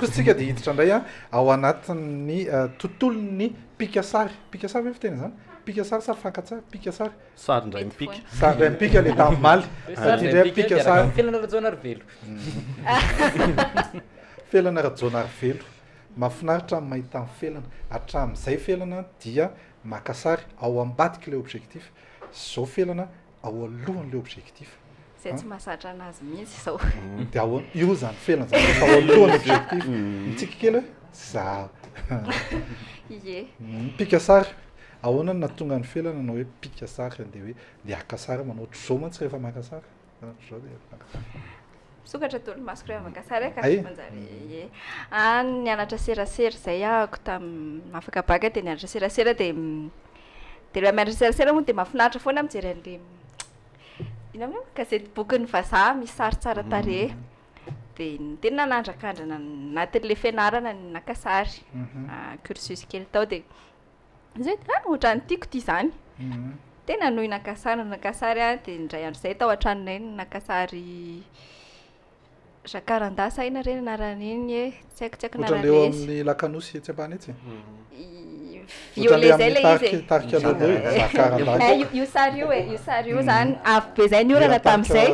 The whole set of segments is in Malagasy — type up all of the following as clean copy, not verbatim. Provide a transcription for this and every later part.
kosytsika dia hiditra indray a ao anatin'ny tontolony pikasary pikasary hoe fitena zany pikasary sary fankatsary pikasary sary indray mipika sary indray mipika le tamimaly indray pikasary felana rajonary velo felana rajonary velo mahafinaritra ny mahita ny felana hatramin'izay felana dia makasary ao ambadika le objectif zao felana ao alohan'le objectif zay tsy mahazatra anazy mihitsy izao dia ao io zany felana zany fa ao alohan'ny objectif mitsika kely hoe za ie pikasary ahoana no natonga ny felana anao hoe pikasary dia hoe dia akasary manao ohatr'izao mantsy rehefa makasary zao dia makasary sokatra tolomasoko rehefa makasary ka Ay. manjary ie nianatra serasera zay ahako afaka baka dia nianatra serasera dia rehefa mianatra serasera moa dia mahafinaritra foana mijery an'le ina moa gazety boky ny vazaha misy sary tsara tarehy dia tena nandrakandrana anatin'le fianarana ny nakasary cursus kely tao dia zay ohatrany tiako ty zany tena noho nakasary a dia indray andro zay tao an-tranonay ny nakasary Jacaranda saina reny anarany iny tsy haiko tsy haiko ohatrany eo amin'ny lakanosy etsy ambany etsy violet zay le izy tarika lobo hoe Jacaranda io sary io zany avy be zay ny orana tam'izay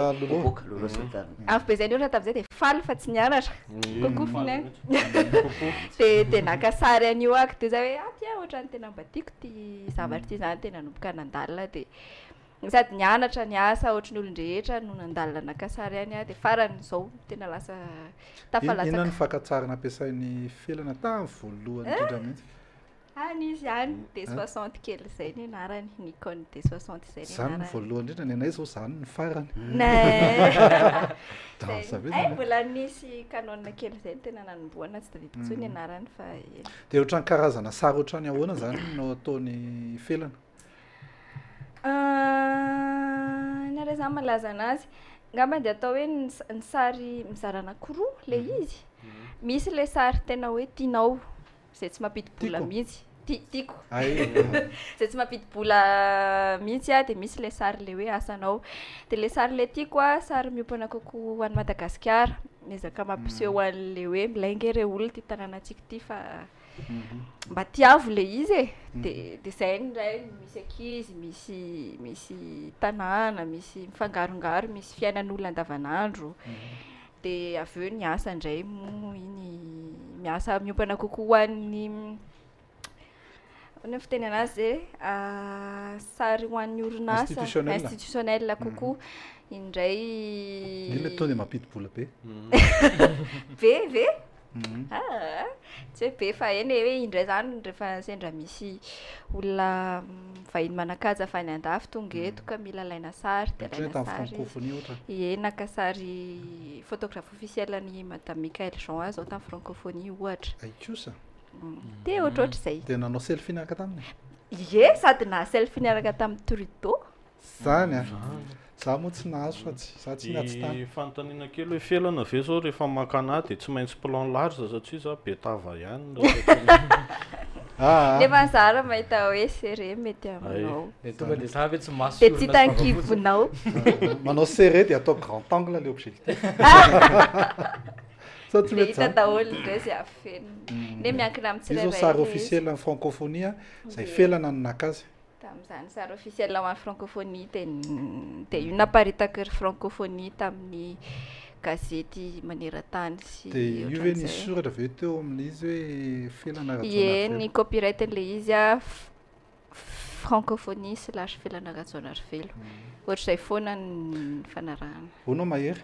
avy be zay ny orana tam'izay dia faly fa tsy nianatra kokofina dia nakasary an'io ako dia zay hoe tia ohatrany tena mba tiako ty zavatra ty zany tena nomboka nandalina dia sady nianatra niasa ohatran'ny olon-drehetra no nandalina nakasary any a dia farany izao tena lasa tafalatsaka inona ny fankatsary nampiasain'ny felana tamin'ny voalohany indrindra mihitsy izy ihany D60 kely zay ny anarany Nikon D60 zay ny zany ny voalohany indrindra ny anay zao zany ny farany mbola nisy kanona kely zay ny tena nanomboana tsy tadidiko tsony anarany fa dia ohatrany karazana sary ohatrany ahoana zany no ataony felana nare zany malaza anazy ngamba dia atao hoe ny sary mizara anankiroa le izy misy le sary tena hoe tianao zay tsy mampidi-bola mihitsy tiako zay tsy mampidi-bola mihitsy a dia misy le sary le hoe asanao dia le sary le tiako a sary miompana kokoa ho an'ny Madagasikara miezaka mampiseho an'le hoe milainga ireo olona ty tanànatsika ty fa mba tiavo le izy dia zay ndray misy ankizy misy tanàna misy mifangarongaro misy fiainan'olona andavanandro dia avy eo niasa indray mo iny miasa miompana kokoa hoan'ny ny fiteny anazy sary ho an'ny orinasa institutionnel kokoa indray ile tonga dia mampidi-bola be ve tsy hoe be fa eny hoe indray zany rehefa sendra misy olona vahiny manakaja avy any andafy tonga eto ka mila alaina sary dia alaina sary naka sary photographe officiel ny madame Michael Jean a zao tamin'ny francophonie ohatra aikosa dia ohatrohatra izay dia nanao selfie niaraka taminy ie sady na selfie niaraka tamin'ny Trudeau zany a za moa tsy nahazo fa za tsy natsy tany fanontaniana kely hoe felana ve zao rehefa makana dia tsy maintsy plan large satria za betava ihany nefa nizara mahita hoe sere mety aminao tonga dia za ve tsy maso dia tsy tankivonao manao serré dia atao grand angle le objectif sa tsy mety hita daholo indray zay afeno ne miankina amin'ny tsirairay izy sary officiel amin'ny francophonie zay felana ny nakazy tamin'izany sary officiel ho an'ny francophonie dia io naparitaka ry francophonie tamin'ny gazety maneran-tany sy dia io ve nisy soratra aveo teo amin'izy hoe felana ny copyright n'le izy a francophonie slash felana rajonary velo ohatr'izay foana ny fanarahana honao mahery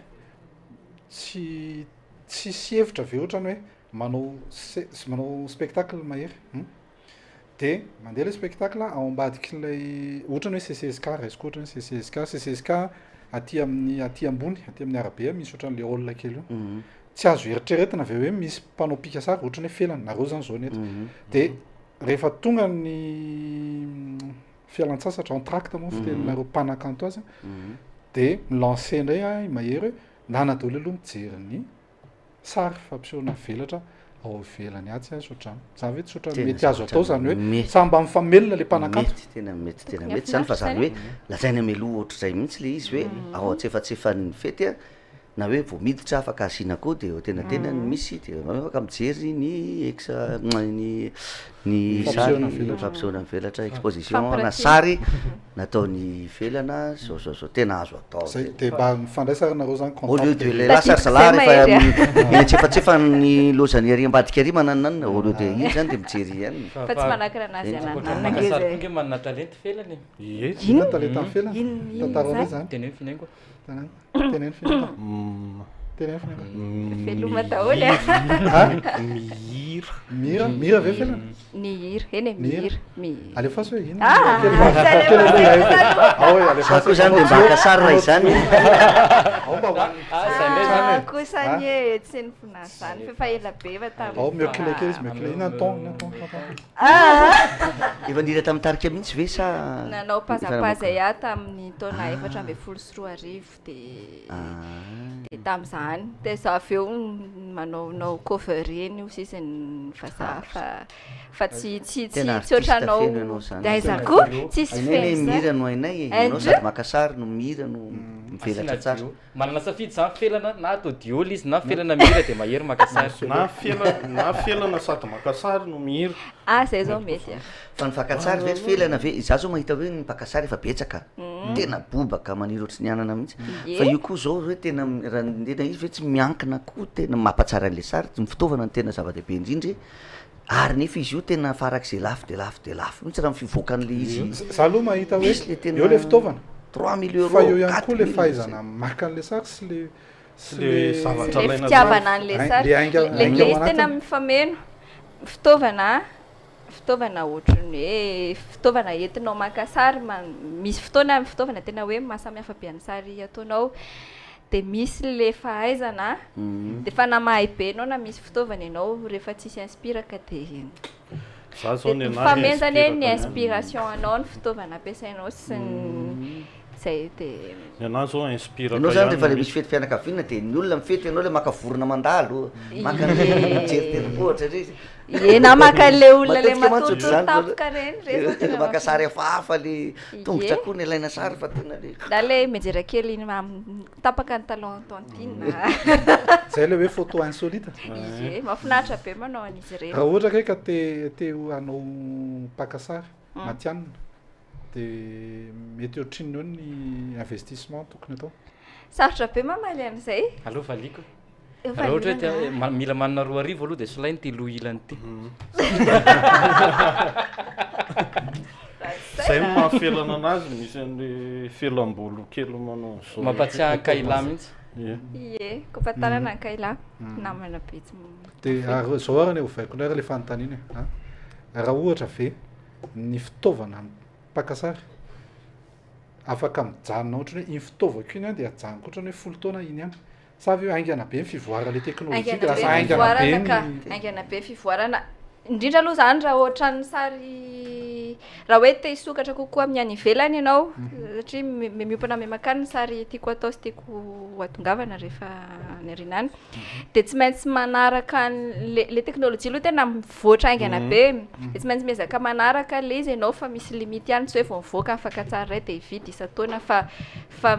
tsy hevitra aveo ohatrany hoe manao spectacle mahery dia mandeha le spectacle ao ambadik'ilay ohatrany hoe CCSK raisiko ohatrany CCSK aty ambony aty amin'ny arabe misy ohatran'le olona kely io tsy azo eritreretina aveo hoe misy mpanao pikasary ohatrany hoe felana nareo zany zao neto dia rehefa tonga ny fialan-tsasatra entracte moa fiteninareo mpanakanto azy dia milancé indray mahery hoe nanadolo aloha mijery ny sary fampisehoana velatra ao ivelany atsy azy ohatrany zany hoe tsy ohatrany mety azo atao zany hoe samba mifamelona le mpanakanto tena mety zany fa zany hoe lazaina meloha ohatr'izay mihitsy le izy hoe ao antsefatsefany fety a na hoe vao miditra afaka asiana koa de tenatena ny misy de afaka mijery ny ny fampisehoana mivelatra exposition na sary nataony velana zao tena azo atao de mba mifandraisarnareo zany au lieu de le lasarysala rehefa tsefatsefa ny lozany ary ambadika ary manananana au lieu de iny zany de mijery ihany fa tsy manakira anazy ananange manana talenty felany ina talenta ny felana tantarao zany teny hoe finaingo teneny finan veloma daholo mira ve felana ny hira eny mihira alefaso hoe ino sako zany de mbaka sary raha izany kosany hoe tsy ny finasy zany fefa ela be fa ao miocule kely izy miocule ina ton efa nira tamin'ny tarika mihitsy ve sa nanao pazapaza ia tamin'ny taona 4 de tam'izany de za avy eo manaonao cover eny io sisiny fa tsy ohatranao aiza koa tsisy mihira no ainay anao sady maka sary no mihira no mivelatra tsara manana safidy zany felana na atao dioly izy na felana mihira de mahery maka sary na felana sady maka sary no mihira zay zao mety fa ny fakatsary ve felana ve za zao mahita hoe mipaka sary efa betsaka tena bobaka maniry ohatry ny anana mihitsy fa io koa zao hoe tena raha ndena izy ve tsy miankina koa tena mampatsara an'le sary ny fitaovana ny tena zava-dehibe indrindra ary nefa izy io tena farak'izay lafo de lafo de lafo mihitsy raha mifivoakan'le izy za aloha mahita hoe eo le fitaovana 3000 euros fa eo ihany koa le fahaizana maka an'le sary sy le zavatra le fitiavana an'le sary le izy tena mifameno fitaovana ohatrany hoe fitaovana entinao maka sary misy fitaovana tena hoe mahasamihafa be any sary ataonao de misy le fahaizana de fa na mahay be anao na misy fitaovana ianao rehefa tsisy inspiraka de za zao ny famenjany hoe ny inspiration anao ny fitaovana ampiasainao sy zay de ny anazy zao inspiraka anao zany rehefa le misy fety fianakaviana de ny olona mifety anao le maka vorona mandalo maka jeritenipohatra re na maka le olona le matoto tapoka reny maka sary hafahafa le tongotra koa ny alaina sary fa tena le da le mijery kely iny tapaka ny talon tontine zay le hoe photo insolite mahafinaritra be manao an'izy ireny raha ohatra ke ka teo anao mpaka sary matianina de mety ohatriny eo ny investissement tokony atao sarotra be mamaly an'izay aloha valiko raha ohatra hoe mila manana 2 arivo aloha de solainy ty lo ilany ty zay mahafelana anazy misy an'le felam-bolo kely manao zao mampatsiaha ankaila mihitsy ie ko fa tanana ankaila namana be de zao arany ovaiko ndray raha le fanontaniana raha ohatra ve ny fitaovana mpaka sary afaka mijanona ohatrany hoe iny fitaovako iny de ajanoko ohatrany hoe folo taona iny ihany sa ve aingana be ny fivoara le teknôlojika lasa aingana be fivoarana indrindra aloha zany raha ohatrany sary raha hoe te hisokatra kokoa amin'ny any ivelany ianao satria miompana memakany sary tiako atao sy tiako atongavana rehefa ny arinany de tsy maintsy manaraka le teknôlojia aloha tena mivoatra aingana be de tsy maintsy miezaka manaraka le izy ianao fa misy limity ihany tsy hoe vao mivoaka afakatsara ray de hividy isa-taona fa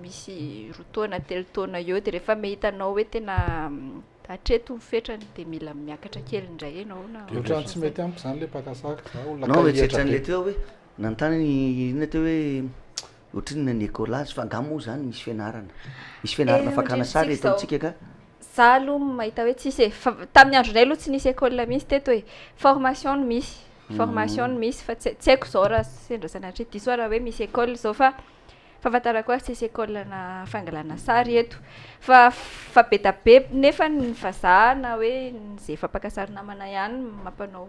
misy 2 taona 3 taona eo de rehefa mehitanao hoe tena atreto mifetrany de mila miakatra kely indray ianao na ohatrany tsy mety ampy zany le mpaka sary no etsetran'le teo hoe nantany ina teo hoe ohatriny ny écolage fa angamo zany misy fianarana fakana sary etantsika ka za aloha mahita hoe tsisy tamin'ny andronay aloha tsy nisy école misy teto hoe formation no misy fa tsy haiko zao raha sendrasana hatreto diso raha hoe misy école zao fa fahafantarako azy tsisy école na fangalana sary eto fa be da be nefa ny vazaha na hoe zay fampaka sary namana ihany mampanao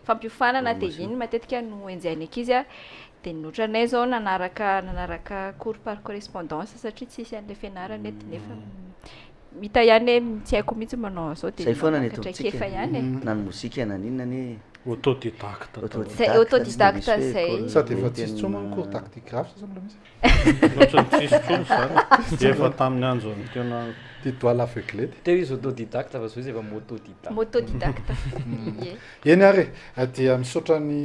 fampiofanana de iny matetika no enjainy ankizy de nohotranay zao nanaraka cours par correspondance satria tsisy an'le fianarana eto nefa mita ihany hoe tsy haiko mihitsy manao zao de efa ihany na ny mozika naninona ny autodidacte zay sady efa tsisy tsoma ny cours dactigraphe sa mbola misy ohatrany tsisy tsony zany efa tamin'ny anjony tena ty doit l'aveuglette teo izy autodidacte fa zao izy efa motodidacte eny ary dia misaotra ny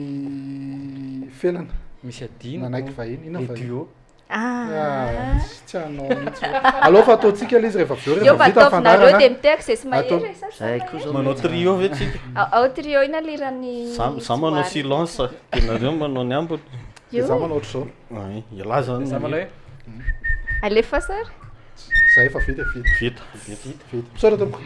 felana misy adino nanaiky vahiny ina duo tsy anao mihitsy alao fa ataontsika ilay izy rehefa aveo eo rehefa fa vita ataovinareo fandarana dia mitehaka izay sy mahery zay koa zao manao trio ve tsika ao trio iny alirany za manao silence tenareo manao ny ambony dia za manao ohatr' zao iala zany za manao hoe alefa sara za efa vita vita misaotra tompoko